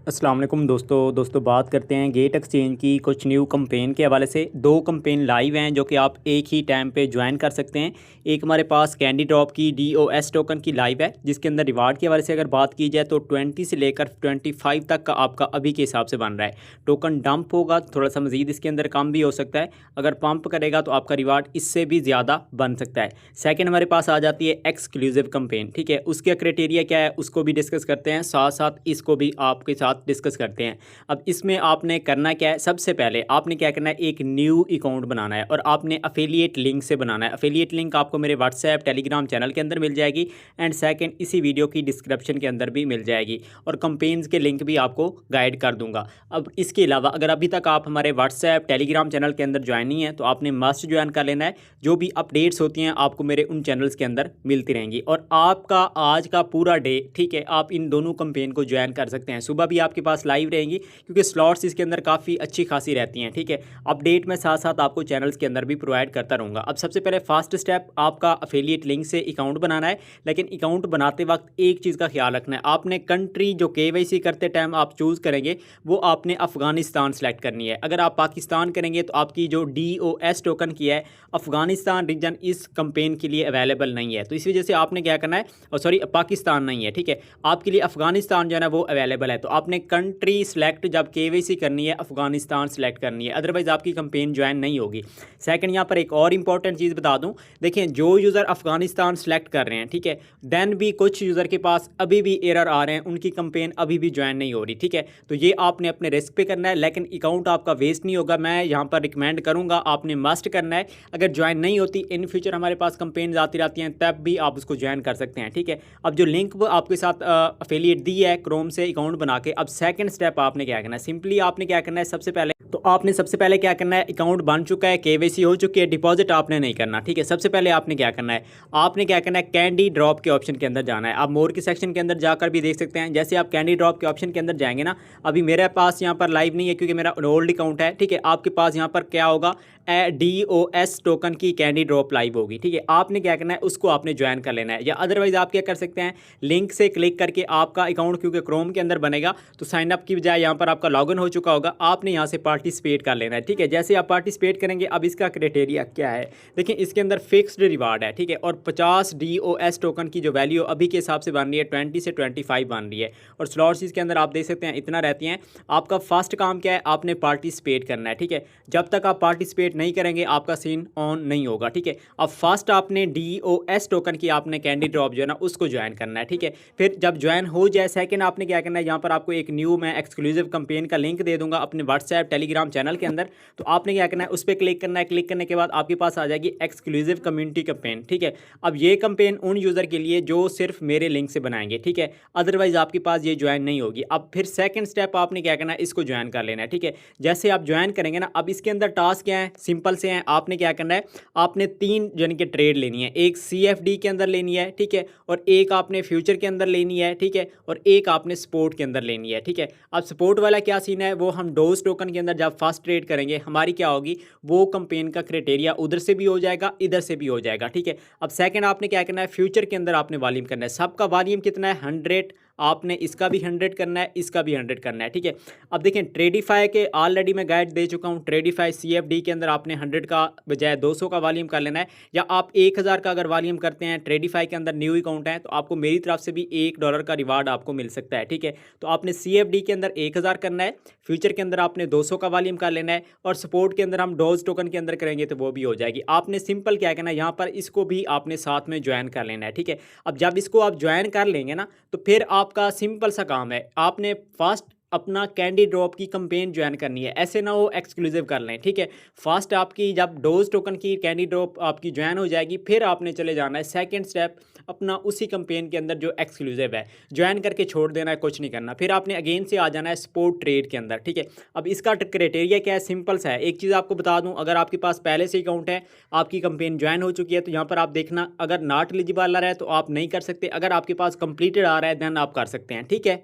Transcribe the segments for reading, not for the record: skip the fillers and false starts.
अस्सलाम वालेकुम दोस्तों बात करते हैं गेट एक्सचेंज की कुछ न्यू कैंपेन के हवाले से। दो कैंपेन लाइव हैं जो कि आप एक ही टाइम पे ज्वाइन कर सकते हैं। एक हमारे पास कैंडी ड्रॉप की DOS टोकन की लाइव है, जिसके अंदर रिवार्ड के हवाले से अगर बात की जाए तो 20 से लेकर 25 तक का आपका अभी के हिसाब से बन रहा है। टोकन डंप होगा, थोड़ा सा मज़ीद इसके अंदर कम भी हो सकता है। अगर पंप करेगा तो आपका रिवार्ड इससे भी ज़्यादा बन सकता है। सेकेंड हमारे पास आ जाती है एक्सक्लूसिव कैंपेन। ठीक है, उसका क्राइटेरिया क्या है उसको भी डिस्कस करते हैं, साथ साथ इसको भी आपके साथ डिस्कस करते हैं। अब इसमें आपने करना क्या है, सबसे पहले आपने क्या करना है, एक न्यू अकाउंट बनाना है और आपने अफिलिएट लिंक से बनाना है। अफिलिएट लिंक आपको मेरे व्हाट्सएप टेलीग्राम चैनल के अंदर मिल जाएगी एंड सेकंड इसी वीडियो की डिस्क्रिप्शन के अंदर भी मिल जाएगी और कंपेन्स के लिंक भी आपको गाइड कर दूंगा। अब इसके अलावा अगर अभी तक आप हमारे व्हाट्सएप टेलीग्राम चैनल के अंदर ज्वाइन नहीं है तो आपने मस्ट ज्वाइन कर लेना है। जो भी अपडेट्स होती हैं आपको मेरे उन चैनल्स के अंदर मिलती रहेंगी और आपका आज का पूरा डे, ठीक है, आप इन दोनों कंपेन को ज्वाइन कर सकते हैं। सुबह भी आपके पास लाइव रहेंगी क्योंकि स्लॉट्स इसके अंदर काफ़ी अच्छी खासी रहती हैं। ठीक है, अपडेट मैं साथ साथ आपको चैनल्स के अंदर भी प्रोवाइड करता रहूँगा। अब सबसे पहले फर्स्ट स्टेप आपका अफिलिएट लिंक से अकाउंट बनाना है, लेकिन अकाउंट बनाते वक्त एक चीज़ का ख्याल रखना है, आपने कंट्री जो KYC करते टाइम आप चूज़ करेंगे वो आपने अफ़गानिस्तान सेलेक्ट करनी है। अगर आप पाकिस्तान करेंगे तो आपकी जो DOS टोकन की है अफ़गानिस्तान रीजन इस कंपेन के लिए अवेलेबल नहीं है, तो इस वजह से आपने क्या करना है, और सॉरी पाकिस्तान नहीं है, ठीक है, आपके लिए अफ़गानिस्तान जो है ना वो अवेलेबल है। तो आपने कंट्री सेलेक्ट जब KYC करनी है अफ़गानिस्तान सेलेक्ट करनी है, अदरवाइज़ आपकी कंपेन ज्वाइन नहीं होगी। सेकंड यहाँ पर एक और इंपॉर्टेंट चीज़ बता दूँ, देखें जो यूज़र अफ़गानिस्तान सेलेक्ट कर रहे हैं, ठीक है, देन भी कुछ यूज़र के पास अभी भी एरर आ रहे हैं, उनकी कंपेन अभी भी ज्वाइन नहीं हो रही। ठीक है, तो ये आपने अपने रिस्क पे करना है, लेकिन अकाउंट आपका वेस्ट नहीं होगा। मैं यहाँ पर रिकमेंड करूँगा आपने मस्ट करना है। अगर ज्वाइन नहीं होती, इन फ्यूचर हमारे पास कंपेन आती रहती हैं, तब भी आप उसको ज्वाइन कर सकते हैं। ठीक है, अब जो लिंक आपके साथ अफिलिएट दी है क्रोम से अकाउंट बना के, अब सेकंड स्टेप आपने क्या करना है, सिंपली आपने क्या करना है, सबसे पहले क्या करना है, अकाउंट बन चुका है, KYC हो चुकी है, डिपॉजिट आपने नहीं करना। ठीक है, सबसे पहले आपने क्या करना है, कैंडी ड्रॉप के ऑप्शन के अंदर जाना है। आप मोर के सेक्शन के अंदर जाकर भी देख सकते हैं। जैसे आप कैंडी ड्रॉप के ऑप्शन के अंदर जाएंगे ना, अभी मेरे पास यहाँ पर लाइव नहीं है क्योंकि मेरा ओल्ड अकाउंट है। ठीक है, आपके पास यहाँ पर क्या होगा, DOS टोकन की कैंडी ड्रॉप लाइव होगी। ठीक है, आपने क्या करना है, उसको आपने ज्वाइन कर लेना है, या अदरवाइज आप क्या कर सकते हैं, लिंक से क्लिक करके आपका अकाउंट क्योंकि क्रोम के अंदर बनेगा तो साइनअप की बजाय यहाँ पर आपका लॉगिन हो चुका होगा, आपने यहाँ से पार्टिसिपेट कर लेना है। ठीक है, जैसे आप पार्टिसिपेट करेंगे, अब इसका क्राइटेरिया क्या है, देखिए इसके अंदर फिक्स्ड रिवार्ड है। ठीक है, और 50 DOS टोकन की जो वैल्यू अभी के हिसाब से बन रही है 20 से 25 बन रही है, और स्लॉट्स इसके अंदर आप देख सकते हैं इतना रहती हैं। आपका फर्स्ट काम क्या है, आपने पार्टिसिपेट करना है। ठीक है, जब तक आप पार्टिसिपेट नहीं करेंगे आपका सीन ऑन नहीं होगा। ठीक है, अब फर्स्ट आपने DOS टोकन की आपने कैंडी ड्रॉप जो है ना उसको ज्वाइन करना है। ठीक है, फिर जब ज्वाइन हो जाए, सेकंड आपने क्या करना है, यहाँ पर आपको एक न्यू मैं एक्सक्लूसिव कंपेन का लिंक दे दूंगा अपने व्हाट्सएप टेलीग्राम चैनल के अंदर, तो आपने क्या करना है, उस पर क्लिक करना है। क्लिक करने के बाद आपके पास आ जाएगी एक्सक्लूसिव कम्युनिटी कैंपेन। ठीक है, अब ये कैंपेन उन यूज़र के लिए जो सिर्फ मेरे लिंक से बनाएंगे। ठीक है, अदरवाइज आपके पास ये ज्वाइन नहीं होगी। अब फिर सेकंड स्टेप आपने क्या करना है, इसको ज्वाइन कर लेना है। ठीक है, जैसे आप ज्वाइन करेंगे ना, अब इसके अंदर टास्क क्या है, सिंपल से हैं। आपने क्या करना है, आपने 3 यानी कि ट्रेड लेनी है, एक CFD के अंदर लेनी है, ठीक है, और एक आपने फ्यूचर के अंदर लेनी है, ठीक है, और एक आपने स्पोर्ट के अंदर लेनी है। ठीक है, अब सपोर्ट वाला क्या सीन है, वो हम डोज टोकन के अंदर जब फर्स्ट ट्रेड करेंगे हमारी क्या होगी, वो कंपेन का क्राइटेरिया उधर से भी हो जाएगा, इधर से भी हो जाएगा। ठीक है, अब सेकंड आपने क्या करना है, फ्यूचर के अंदर आपने वॉल्यूम करना है। सबका वॉल्यूम कितना है, 100, आपने इसका भी 100 करना है, इसका भी 100 करना है। ठीक है, अब देखें ट्रेडिफाई के ऑलरेडी मैं गाइड दे चुका हूँ। ट्रेडिफाई CFD के अंदर आपने 100 का बजाय 200 का वॉल्यूम कर लेना है, या आप 1000 का अगर वॉल्यूम करते हैं, ट्रेडिफाई के अंदर न्यू अकाउंट है तो आपको मेरी तरफ से भी $1 का रिवार्ड आपको मिल सकता है। ठीक है, तो आपने CFD के अंदर 1000 करना है, फ्यूचर के अंदर आपने 200 का वॉल्यूम कर लेना है, और सपोर्ट के अंदर हम डोज टोकन के अंदर करेंगे तो वो भी हो जाएगी। आपने सिंपल क्या करना है, यहाँ पर इसको भी आपने साथ में ज्वाइन कर लेना है। ठीक है, अब जब इसको आप ज्वाइन कर लेंगे ना, तो फिर आपका सिंपल सा काम है, आपने फर्स्ट अपना कैंडी ड्रॉप की कंपेन ज्वाइन करनी है। ऐसे ना वो एक्सक्लूसिव कर लें। ठीक है, फर्स्ट आपकी जब डोज टोकन की कैंडी ड्रॉप आपकी ज्वाइन हो जाएगी, फिर आपने चले जाना है सेकंड स्टेप अपना उसी कंपेन के अंदर जो एक्सक्लूसिव है, ज्वाइन करके छोड़ देना है, कुछ नहीं करना। फिर आपने अगेन से आ जाना है स्पोर्ट ट्रेड के अंदर। ठीक है, अब इसका क्राइटेरिया क्या है, सिंपल सा है। एक चीज़ आपको बता दूं, अगर आपके पास पहले से अकाउंट है, आपकी कंपेन ज्वाइन हो चुकी है, तो यहाँ पर आप देखना, अगर नॉट एलिजिबल आ रहा है तो आप नहीं कर सकते, अगर आपके पास कंप्लीटेड आ रहा है देन आप कर सकते हैं। ठीक है,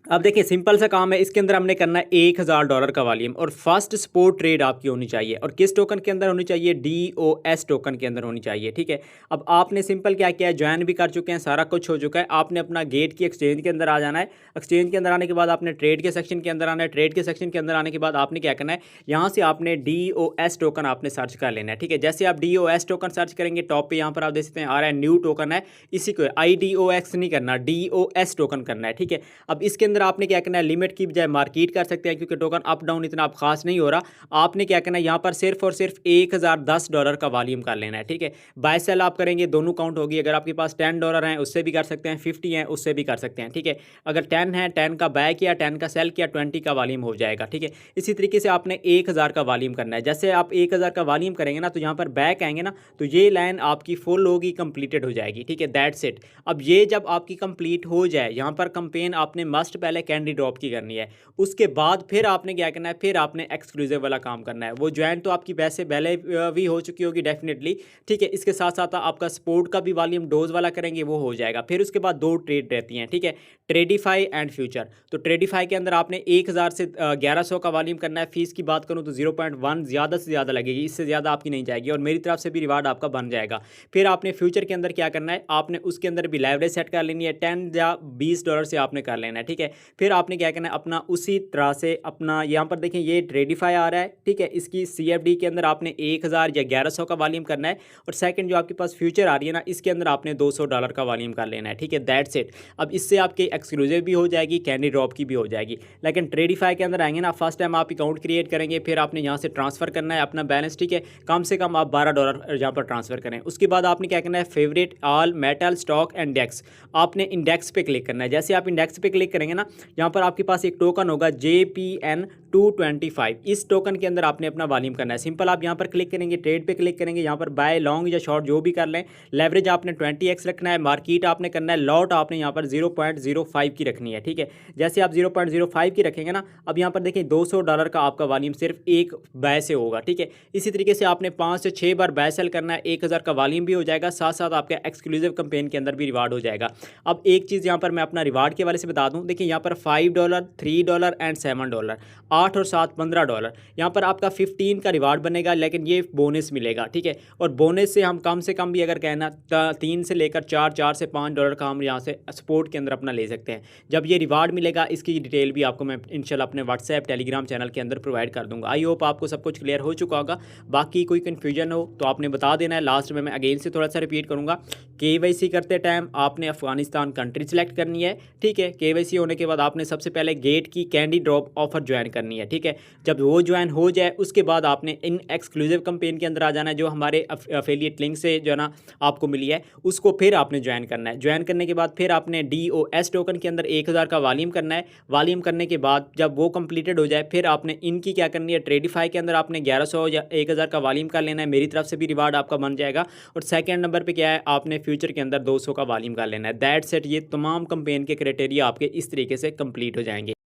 अब देखिए सिंपल सा काम है, इसके अंदर हमने करना है $1000 का वॉल्यूम और फर्स्ट स्पॉट ट्रेड आपकी होनी चाहिए। और किस टोकन के अंदर होनी चाहिए? DOS टोकन के अंदर होनी चाहिए, ठीक है। अब आपने सिंपल क्या किया है, ज्वाइन भी कर चुके हैं, सारा कुछ हो चुका है। आपने अपना गेट की एक्सचेंज के अंदर आ जाना है। एक्सचेंज के अंदर आने के बाद आपने ट्रेड के सेक्शन के अंदर आना है। ट्रेड के सेक्शन के अंदर आने के बाद आपने क्या करना है, यहाँ से आपने DOS टोकन आपने सर्च कर लेना है, ठीक है। जैसे आप DOS टोकन सर्च करेंगे, टॉप पे यहाँ पर आप देख सकते हैं आ रहा है न्यू टोकन है, इसी को IDOX नहीं करना, DOS टोकन करना है, ठीक है। अब इसके अंदर आपने क्या करना है, लिमिट की बजाय मार्केट कर सकते हैं, क्योंकि टोकन अप डाउन इतना आप खास नहीं हो रहा। आपने क्या करना है, यहाँ पर सिर्फ और सिर्फ $1010 का वॉल्यूम कर लेना है, ठीक है। बाय सेल आप करेंगे, दोनों काउंट होगी। अगर आपके पास $10 हैं उससे भी कर सकते हैं, 50 हैं उससे भी कर सकते हैं, ठीक है। अगर 10 है, 10 का बाय किया, 10 का सेल किया, 20 का वॉल्यूम हो जाएगा, ठीक है। इसी तरीके से आपने 1000 का वॉल्यूम करना है। जैसे आप 1000 का वॉल्यूम करेंगे ना, तो यहाँ पर बैक आएंगे ना, तो ये लाइन आपकी फुल होगी, कंप्लीटेड हो जाएगी, ठीक है। That's it. अब ये जब आपकी कंप्लीट हो जाए, यहाँ पर कंपेन आपने मस्ट पहले कैंडी ड्रॉप की करनी है। उसके बाद फिर आपने क्या करना है, फिर आपने एक्सक्लूसिव वाला काम करना है। वो ज्वाइन तो आपकी वैसे पहले भी हो चुकी होगी डेफिनेटली, ठीक है। इसके साथ साथ आपका स्पोर्ट का भी वॉल्यूम डोज वाला करेंगे, वो हो जाएगा। फिर उसके बाद दो ट्रेड रहती हैं, ठीक है, ट्रेडिफाई एंड फ्यूचर। तो ट्रेडिफाई के अंदर आपने 1000 से 1100 का वॉल्यूम करना है। फीस की बात करूँ तो 0.1 ज़्यादा से ज़्यादा लगेगी, इससे ज़्यादा आपकी नहीं जाएगी, और मेरी तरफ से भी रिवार्ड आपका बन जाएगा। फिर आपने फ्यूचर के अंदर क्या करना है, आपने उसके अंदर भी लेवरेज सेट कर लेनी है, 10 या $20 से आपने कर लेना है, ठीक है। फिर आपने क्या करना है, अपना उसी तरह से अपना यहाँ पर देखें ये ट्रेडिफाई आ रहा है, ठीक है। इसकी CFD के अंदर आपने 1000 या 1100 का वॉल्यूम करना है, और सेकंड जो आपके पास फ्यूचर आ रही है ना, इसके अंदर आपने $200 का वॉल्यूम कर लेना है, ठीक है। That's it. अब इससे आपकी एक्सक्लूसिव भी हो जाएगी, कैंडी ड्रॉप की भी हो जाएगी। लेकिन ट्रेडिफाई के अंदर आएंगे ना, फर्स्ट टाइम आप अकाउंट क्रिएट करेंगे, फिर आपने यहाँ से ट्रांसफ़र करना है अपना बैलेंस, ठीक है। कम से कम आप $12 यहाँ पर ट्रांसफ़र करें। उसके बाद आपने क्या करना है, favourite all metal stock index, आपने इंडेक्स पे क्लिक करना है। जैसे आप इंडेक्स पे क्लिक करेंगे ना, यहाँ पर आपके पास एक टोकन होगा JPN 225। इस टोकन के अंदर आपने अपना वॉल्यूम करना है। सिंपल आप यहाँ पर क्लिक करेंगे, ट्रेड पे क्लिक करेंगे, यहाँ पर बाय लॉन्ग या शॉर्ट जो भी कर लें। लेवरेज आपने 20x रखना है, मार्केट आपने करना है, लॉट आपने यहाँ पर 0.05 की रखनी है, ठीक है। जैसे आप 0.05 की रखेंगे ना, अब यहाँ पर देखिए $200 का आपका वॉल्यूम सिर्फ एक बाय से होगा, ठीक है। इसी तरीके से आपने 5 से 6 बार बाय सेल करना है, 1000 का वॉल्यूम भी हो जाएगा, साथ साथ आपका एक्सक्लूसिव कैंपेन के अंदर भी रिवार्ड हो जाएगा। अब एक चीज़ यहाँ पर मैं अपना रिवार्ड के वाले से बता दूँ, देखिए यहाँ पर $5, $3 एंड $7, 8 और 7 $15। यहाँ पर आपका 15 का रिवार्ड बनेगा, लेकिन ये बोनस मिलेगा, ठीक है। और बोनस से हम कम से कम भी अगर कहना 3 से लेकर 4, 4 से $5 का हम यहाँ से सपोर्ट के अंदर अपना ले सकते हैं। जब ये रिवार्ड मिलेगा, इसकी डिटेल भी आपको मैं इंशाल्लाह अपने व्हाट्सएप टेलीग्राम चैनल के अंदर प्रोवाइड कर दूँगा। आई होप आपको सब कुछ क्लियर हो चुका होगा। बाकी कोई कन्फ्यूजन हो तो आपने बता देना है। लास्ट में मैं अगेन से थोड़ा सा रिपीट करूँगा, KYC करते टाइम आपने अफगानिस्तान कंट्री सेलेक्ट करनी है, ठीक है। KYC होने के बाद आपने सबसे पहले गेट की कैंडी ड्रॉप ऑफर ज्वाइन करनी है, ठीक है। जब वो ज्वाइन हो जाए, उसके बाद आपने इन एक्सक्लूसिव कैंपेन के अंदर आ जाना है, जो हमारे अफिलिएट लिंक से जो है ना आपको मिली है, उसको फिर आपने ज्वाइन करना है। ज्वाइन करने के बाद फिर आपने DOS टोकन के अंदर 1000 का वॉल्यूम करना है। वॉल्यूम करने के बाद जब वो कंप्लीटेड हो जाए, फिर आपने इनकी क्या करनी है, ट्रेडिफाई के अंदर आपने 1100 या 1000 का वॉल्यूम कर लेना है। मेरी तरफ से भी रिवार्ड आपका बन जाएगा। और सेकंड नंबर पे क्या है, आपने फ्यूचर के अंदर 200 का वॉल्यूम कर लेना है। That's it. ये तमाम कैंपेन के क्राइटेरिया आपके इस तरीके से कंप्लीट हो जाएंगे।